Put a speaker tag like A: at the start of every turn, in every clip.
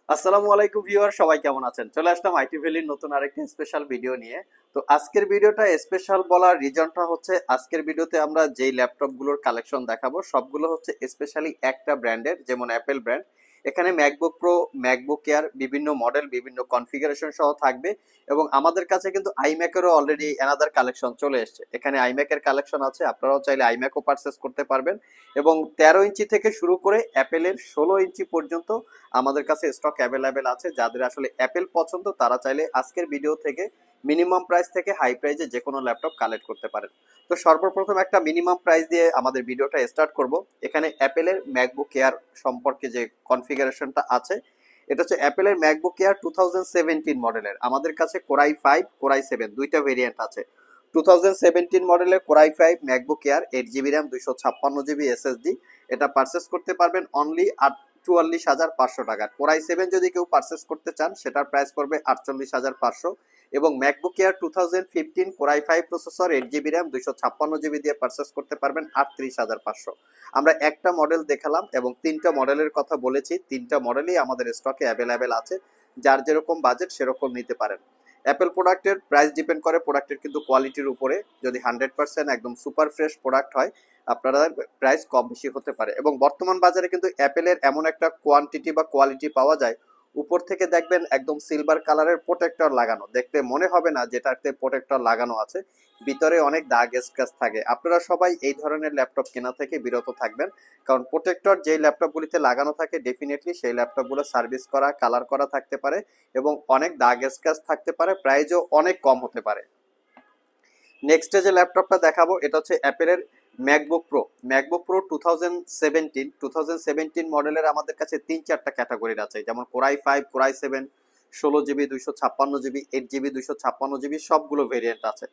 A: আসসালামু আলাইকুম ভিউয়ার, সবাই কেমন আছেন? চলে আসলাম আইটি ভ্যালির নতুন আরেকটি স্পেশাল ভিডিও নিয়ে। তো আজকের ভিডিওটা স্পেশাল বলার রিজনটা হচ্ছে, আজকের ভিডিওতে আমরা যেই ল্যাপটপগুলোর কালেকশন দেখাবো সবগুলো হচ্ছে স্পেশালি একটা ব্র্যান্ডের, যেমন অ্যাপেল ব্র্যান্ড। এখানে ম্যাকবুক প্রো, ম্যাকবুক এয়ার বিভিন্ন মডেল, বিভিন্ন কনফিগারেশন সহ থাকবে। এবং আমাদের কাছে কিন্তু আইম্যাকেরও অলরেডি অ্যানাদার কালেকশন চলে এসেছে। এখানে আইম্যাকের কালেকশন আছে, আপনারাও চাইলে আইম্যাকও পারচেস করতে পারবেন। এবং 13 ইঞ্চি থেকে শুরু করে অ্যাপেলের 16 ইঞ্চি পর্যন্ত আমাদের কাছে স্টক অ্যাভেলেবেল আছে। যাদের আসলে অ্যাপেল পছন্দ তারা চাইলে আজকের ভিডিও থেকে মিনিমাম প্রাইস থেকে হাই প্রাইসে যে কোনো ল্যাপটপ কালেক্ট করতে পারেন। তো সর্বপ্রথম একটা মিনিমাম প্রাইস দিয়ে আমাদের ভিডিওটা স্টার্ট করব। এখানে অ্যাপেলের ম্যাকবুক এয়ার সম্পর্কে যে কনফিগারেশনটা আছে, এটা হচ্ছে অ্যাপেলের ম্যাকবুক এয়ার 2017 মডেলের। আমাদের কাছে কোরাই 5, কোরাই 7 দুইটা ভেরিয়েন্ট আছে। 2017 মডেলের core i 5 MacBook air 8 GB RAM, 256 GB SSD. এটা পারচেস করতে পারবেন অনলি 44,500 টাকা। কোরাই 7 যদি কেউ পারচেস করতে চান সেটার প্রাইস পড়বে 48,500। এবং MacBook air 2015 core i 5 processor 8 GB RAM, 256 GB দিয়ে পারচেস করতে পারবেন 38,500। আমরা একটা মডেল দেখালাম এবং তিনটা মডেলের কথা বলেছি। তিনটা মডেলই আমাদের স্টকে অ্যাভেলেবেল আছে, যার যেরকম বাজেট সেরকম নিতে পারেন। অ্যাপেল প্রোডাক্টের প্রাইস ডিপেন্ড করে প্রোডাক্টের কিন্তু কোয়ালিটির উপরে। যদি 100% একদম সুপার ফ্রেশ প্রোডাক্ট হয়, আপনারা প্রাইস কম বেশি হতে পারে। এবং বর্তমান বাজারে কিন্তু অ্যাপেলের এমন একটা কোয়ান্টিটি বা কোয়ালিটি পাওয়া যায়, উপর থেকে দেখবেন একদম সিলভার কালারের প্রোটেক্টর লাগানো, দেখতে মনে হবে না যেটাতে প্রোটেক্টর লাগানো আছে, ভিতরে অনেক দাগ স্ক্র্যাচ থাকে। আপনারা সবাই এই ধরনের ল্যাপটপ কেনা থেকে বিরত থাকবেন, কারণ প্রোটেক্টর যেই ল্যাপটপগুলিতে লাগানো থাকে ডেফিনেটলি সেই ল্যাপটপগুলো সার্ভিস করা, কালার করা থাকতে পারে এবং অনেক দাগ স্ক্র্যাচ থাকতে পারে, প্রাইসও অনেক কম হতে পারে। নেক্সট যে ল্যাপটপটা দেখাবো এটা হচ্ছে অ্যাপেলের ম্যাকবুক প্রো। ম্যাকবুক প্রো 2017 মডেলের আমাদের কাছে তিন চারটা ক্যাটাগরির আছে, যেমন core i 5, core i 7, 16 GB, 256 GB, 8 GB, 256 GB, সবগুলো ভেরিয়েন্ট আছে।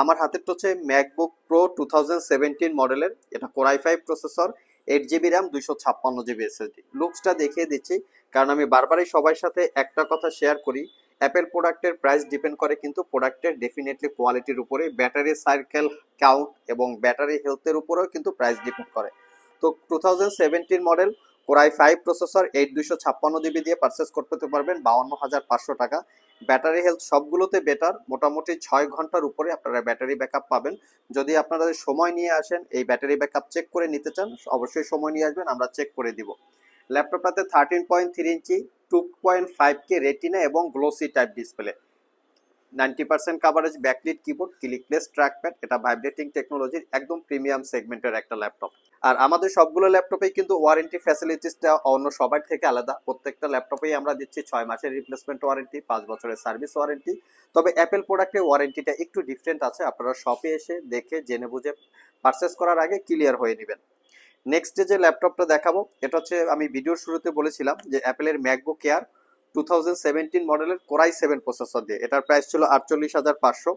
A: আমার হাতের হচ্ছে ম্যাকবুক প্রো 2017 মডেলের, এটা core i 5 processor, 8 GB RAM, 256 GB SSD. লুকসটা দেখিয়ে দিচ্ছি, কারণ আমি বারবারই সবার সাথে একটা কথা শেয়ার করি, অ্যাপেল প্রোডাক্টের প্রাইস ডিপেন্ড করে কিন্তু প্রোডাক্টের ডেফিনেটলি কোয়ালিটির উপরে, ব্যাটারি সাইকেল কাউন্ট এবং ব্যাটারি হেলথের উপরেও কিন্তু প্রাইস ডিপেন্ড করে। তো 2017 মডেল কোরাই 5 প্রসেসর 8256 জিবি দিয়ে পারচেস করতে পারবেন 52,500 টাকা। ব্যাটারি হেলথ সবগুলোতে বেটার, মোটামুটি 6 ঘন্টার উপরে আপনারা ব্যাটারি ব্যাকআপ পাবেন। যদি আপনারা সময় নিয়ে আসেন এই ব্যাটারি ব্যাকআপ চেক করে নিতে চান, অবশ্যই সময় নিয়ে আসবেন, আমরা চেক করে দিব। ল্যাপটপটাতে 13.3 ইঞ্চি 2.5K রেটিনা এবং glossy type display, 90% coverage, backlit keyboard, clickless trackpad, এটা ভাইব্রেটিং টেকনোলজির একদম প্রিমিয়াম সেগমেন্টের একটা ল্যাপটপ। আর আমাদের সবগুলো ল্যাপটপেই কিন্তু ওয়ারেন্টি ফ্যাসিলিটিসটা অন্য সবার থেকে আলাদা। প্রত্যেকটা ল্যাপটপেই আমরা দিচ্ছি 6 মাসের রিপ্লেসমেন্ট ওয়ারেন্টি, 5 বছরের সার্ভিস ওয়ারেন্টি। তবে অ্যাপেল প্রোডাক্টে ওয়ারেন্টিটা একটু ডিফারেন্ট আছে, আপনারা শপে এসে দেখে জেনে বুঝে পারচেস করার আগে ক্লিয়ার হয়ে নেবেন। নেক্সট যে ল্যাপটপটা দেখাবো এটা হচ্ছে, আমি ভিডিওর শুরুতে বলেছিলাম যে অ্যাপেলের ম্যাকবুক এয়ার 2017 মডেলের কোরাই 7 প্রসেসর দিয়ে। এটার প্রাইস ছিল 48,500।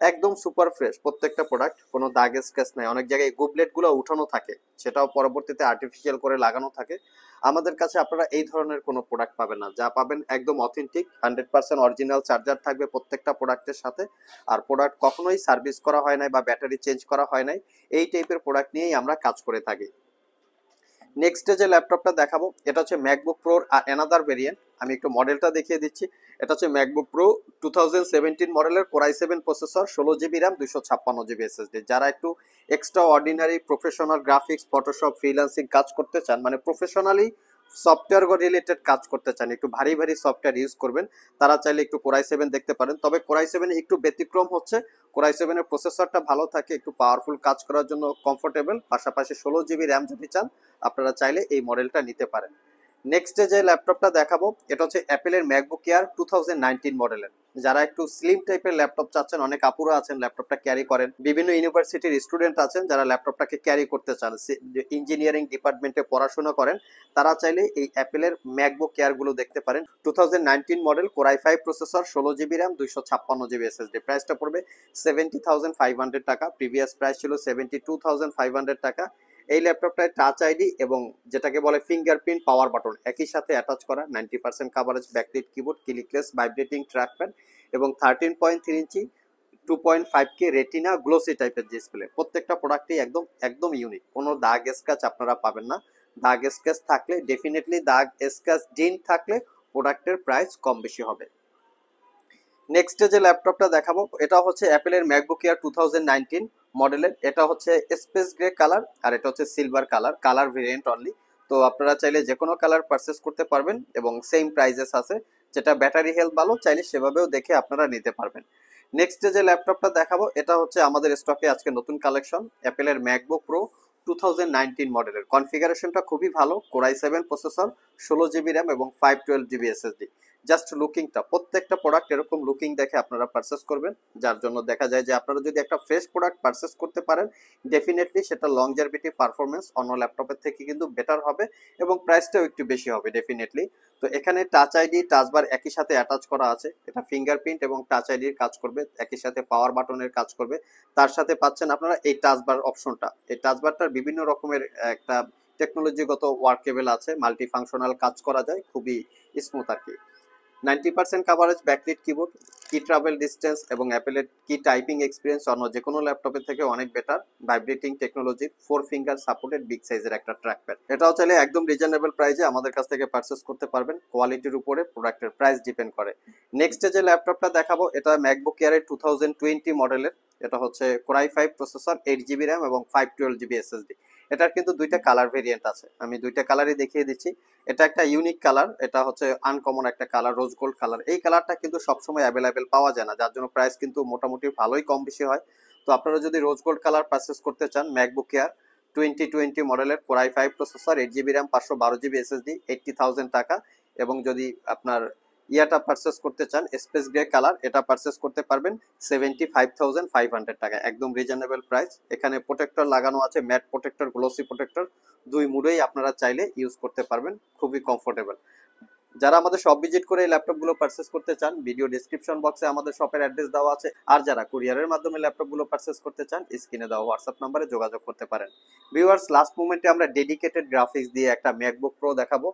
A: একদম সুপার ফ্রেশ প্রত্যেকটা প্রোডাক্ট, কোনো দাগ স্ক্র্যাচ নাই। অনেক জায়গায় গুবলেট গুলো উঠানো থাকে, সেটাও পরবর্তীতে আর্টিফিশিয়াল করে লাগানো থাকে। আমাদের কাছে আপনারা এই ধরনের কোনো প্রোডাক্ট পাবেন না, যা পাবেন একদম অথেন্টিক 100% অরিজিনাল চার্জার থাকবে প্রত্যেকটা প্রোডাক্টের সাথে। আর প্রোডাক্ট কখনোই সার্ভিস করা হয় নাই বা ব্যাটারি চেঞ্জ করা হয় নাই, এই টাইপের প্রোডাক্ট নিয়েই আমরা কাজ করে থাকি। নেক্সট যে ল্যাপটপটা দেখাবো এটা হচ্ছে ম্যাকবুক প্রোর অ্যানাদার ভেরিয়েন্ট। আমি একটু মডেলটা দেখিয়ে দিচ্ছি। এটা হচ্ছে ম্যাকবুক প্রো 2017 মডেলের core i 7 processor, 16 GB RAM, 256 GB SSD. যারা একটু extra ordinary professional graphics, Photoshop, freelancing কাজ করতে চান, মানে প্রফেশনালি সফটওয়্যার রিলেটেড কাজ করতে চান, একটু ভারী ভারী সফটওয়্যার ইউজ করবেন, তারা চাইলে একটু কোরাই 7 দেখতে পারেন। তবে কোরাই 7 একটু ব্যতিক্রম হচ্ছে, কোরাই 7 এর প্রসেসরটা ভালো থাকে, একটু পাওয়ারফুল কাজ করার জন্য কমফোর্টেবল, পাশাপাশি 16 জিবি র্যাম যদি চান আপনারা চাইলে এই মডেলটা নিতে পারেন। নেক্সট যে ল্যাপটপটা দেখাবো এটা হচ্ছে অ্যাপেলের ম্যাকবুক এয়ার 2019 মডেলের। যারা একটু স্লিম টাইপের ল্যাপটপ চাচ্ছেন, অনেক আপুরা আছেন ল্যাপটপটা ক্যারি করেন, বিভিন্ন ইউনিভার্সিটির স্টুডেন্ট আছেন যারা ল্যাপটপটাকে ক্যারি করতে চান, ইঞ্জিনিয়ারিং ডিপার্টমেন্টে পড়াশোনা করেন, তারা চাইলে এই অ্যাপেলের ম্যাকবুক এয়ার গুলো দেখতে পারেন। 2019 model core i 5 processor, 16 GB RAM, 256 GB SSD. প্রাইসটা পড়বে 70,500 টাকা। প্রিভিয়াস প্রাইস ছিল 72,500 টাকা। এই ল্যাপটপটায় টাচ আইডি এবং যেটাকে বলে ফিঙ্গারপ্রিন্ট পাওয়ার বাটন একই সাথে অ্যাটাচ করা, 90% coverage, backlit keyboard, clickless vibrating trackpad এবং 13.3 ইঞ্চি 2.5K রেটিনা গ্লোসি টাইপের ডিসপ্লে। প্রত্যেকটা প্রোডাক্টই একদম একদম ইউনিক, কোনো দাগ স্ক্র্যাচ আপনারা পাবেন না। দাগ স্ক্র্যাচ থাকলে ডেফিনেটলি, দাগ স্ক্র্যাচ ডিন থাকলে প্রোডাক্টের প্রাইস কম বেশি হবে। নেক্সট যে ল্যাপটপটা দেখাবো এটা হচ্ছে অ্যাপেলের ম্যাকবুক এয়ার 2019 মডেলের। এটা হচ্ছে স্পেস গ্রে কালার আর এটা হচ্ছে silver colour, colour variant only. তো আপনারা চাইলে যে কোনো কালার পারচেস করতে পারবেন এবং সেম প্রাইজেস আছে। যেটা ব্যাটারি হেলথ ভালো চাইলে সেভাবেও দেখে আপনারা নিতে পারবেন। নেক্সট যে ল্যাপটপটা দেখাবো এটা হচ্ছে আমাদের স্টকে আজকে নতুন কালেকশন, অ্যাপেলের ম্যাকবুক প্রো 2019 মডেলের। কনফিগারেশনটা খুবই ভালো, কোরাই 7 প্রসেসর, 16 জিবি র্যাম এবং 512 জিবি এসএসডি। জাস্ট লুকিংটা, প্রত্যেকটা প্রোডাক্ট এরকম লুকিং দেখে আপনারা পারচেস করবেন, যার জন্য দেখা যায় যে আপনারা যদি একটা ফ্রেশ প্রোডাক্ট পারচেস করতে পারেন ডেফিনেটলি সেটা লংজারভিটি পারফরমেন্স অন্য ল্যাপটপের থেকে কিন্তু বেটার হবে এবং প্রাইসটাও একটু বেশি হবে ডেফিনেটলি। তো এখানে টাচ আইডি টাচবার একই সাথে অ্যাটাচ করা আছে, এটা ফিঙ্গারপ্রিন্ট এবং টাচ আইডির কাজ করবে, একই সাথে পাওয়ার বাটনের কাজ করবে। তার সাথে পাচ্ছেন আপনারা এই টাচবার অপশনটা, এই টাচবারটার বিভিন্ন রকমের একটা টেকনোলজিগত ওয়ার্কেবল আছে, মাল্টি ফাংশনাল কাজ করা যায়, খুবই স্মুথ আর কি। 90% কাভারেজ ব্যাকলিট কিবোর্ড, কি ট্রাভেল ডিস্টেন্স এবং অ্যাপেলের কি টাইপিং এক্সপিরিয়েন্স অন্য যে কোনো ল্যাপটপের থেকে অনেক better. Vibrating technology, 4 finger supported big সাইজের একটা ট্র্যাকপ্যাড। এটাও চাইলে একদম রিজনেবল প্রাইসে আমাদের কাছ থেকে পারচেস করতে পারবেন, কোয়ালিটির উপরে প্রোডাক্টের প্রাইস ডিপেন্ড করে। নেক্সট যে ল্যাপটপটা দেখাবো এটা ম্যাকবুক এয়ারের 2020 মডেলের। এটা হচ্ছে কোরাই 5 প্রসেসর, 8 জিবি র্যাম এবং 512 জিবি এসএসডি। এটার কিন্তু দুইটা কালার ভেরিয়েন্ট আছে, আমি দুইটা কালারই দেখিয়ে দিচ্ছি। এটা একটা ইউনিক কালার, এটা হচ্ছে আনকমন একটা কালার, রোজ গোল্ড কালার। এই কালারটা কিন্তু সবসময় অ্যাভেলেবেল পাওয়া যায় না, যার জন্য প্রাইস কিন্তু মোটামুটি ভালোই কম বেশি হয়। তো আপনারা যদি রোজ গোল্ড কালার পারচেস করতে চান ম্যাকবুক এয়ার 2020 মডেলের core i 5 processor, 8 GB RAM, 512 GB SSD, 80,000 টাকা। এবং যদি আপনার ইয়াটা পারচেস করতে চান স্পেস গ্রে কালার, এটা পারচেস করতে পারবেন 75,500 টাকা, একদম রিজনেবল প্রাইস। এখানে প্রোটেক্টর লাগানো আছে, ম্যাট প্রোটেক্টর, গ্লোসি প্রোটেক্টর, দুই মুডেই আপনারা চাইলে ইউজ করতে পারবেন, খুবই কমফোর্টেবল। যারা আমাদের শপ ভিজিট করে এই ল্যাপটপগুলো পারচেস করতে চান ভিডিও ডেসক্রিপশন বক্সে আমাদের শপের অ্যাড্রেস দেওয়া আছে, আর যারা কুরিয়ারের মাধ্যমে ল্যাপটপগুলো পারচেস করতে চান স্ক্রিনে দেওয়া হোয়াটসঅ্যাপ নাম্বারে যোগাযোগ করতে পারেন। ভিউয়ার্স, লাস্ট মোমেন্টে আমরা ডেডিকেটেড গ্রাফিক্স দিয়ে একটা ম্যাকবুক প্রো দেখাবো।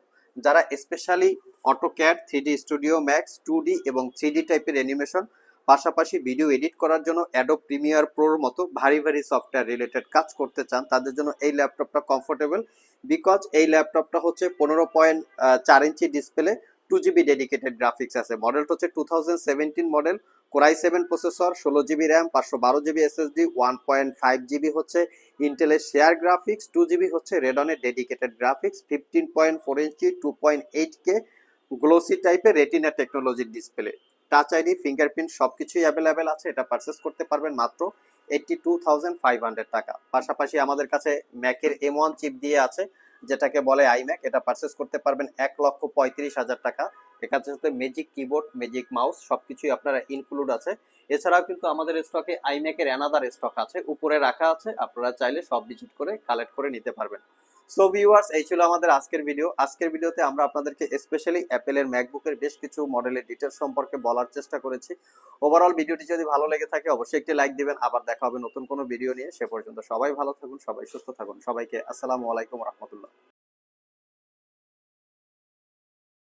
A: যারা specially AutoCAD, 3D studio max, 2D এবং 3D টাইপের অ্যানিমেশন, পাশাপাশি ভিডিও এডিট করার জন্য অ্যাডোব প্রিমিয়ার প্রোর মতো ভারী ভারী সফটওয়্যার রিলেটেড কাজ করতে চান, তাদের জন্য এই ল্যাপটপটা কমফোর্টেবল। বিকজ এই ল্যাপটপটা হচ্ছে 15.4 inch display, 2 GB dedicated graphics আছে। মডেলটা হচ্ছে 2017 model, core i 7 processor, 16 GB RAM, 512 GB SSD, 1.5 GB হচ্ছে ইন্টেলের শেয়ার গ্রাফিক্স, 2 জিবি হচ্ছে রেডনের ডেডিকেটেড গ্রাফিক্স, 15.4 ইঞ্চি 2.8K গ্লোসি টাইপের রেটিনা টেকনোলজির ডিসপ্লে, টাচ আইডি, ফিঙ্গারপ্রিন্ট সবকিছুই অ্যাভেলেবেল আছে। এটা পারচেস করতে পারবেন মাত্র 82,500 টাকা। পাশাপাশি আমাদের কাছে ম্যাকের M1 চিপ দিয়ে আছে, যেটাকে বলে আইম্যাক, এটা পারচেস করতে পারবেন 1,35,000 টাকা। এখানে সাথে ম্যাজিক কিবোর্ড, ম্যাজিক মাউস সবকিছুই আপনারা ইনক্লুড আছে। এছাড়াও কিন্তু আমাদের স্টকে আইম্যাকের অ্যানাদার স্টক আছে, উপরে রাখা আছে, আপনারা চাইলে সব ভিজিট করে কালেক্ট করে নিতে পারবেন। সো ভিউয়ার্স, এই ছিল আমাদের আজকের ভিডিও। আজকের ভিডিওতে আমরা আপনাদেরকে স্পেশালি অ্যাপেলের ম্যাকবুকের বেশ কিছু মডেলের ডিটেলস সম্পর্কে বলার চেষ্টা করেছি। ওভারঅল ভিডিওটি যদি ভালো লেগে থাকে অবশ্যই একটি লাইক দিবেন। আবার দেখা হবে নতুন কোনো ভিডিও নিয়ে, সে পর্যন্ত সবাই ভালো থাকুন, সবাই সুস্থ থাকুন। সবাইকে আসসালামু আলাইকুম রহমতুল্লাহ।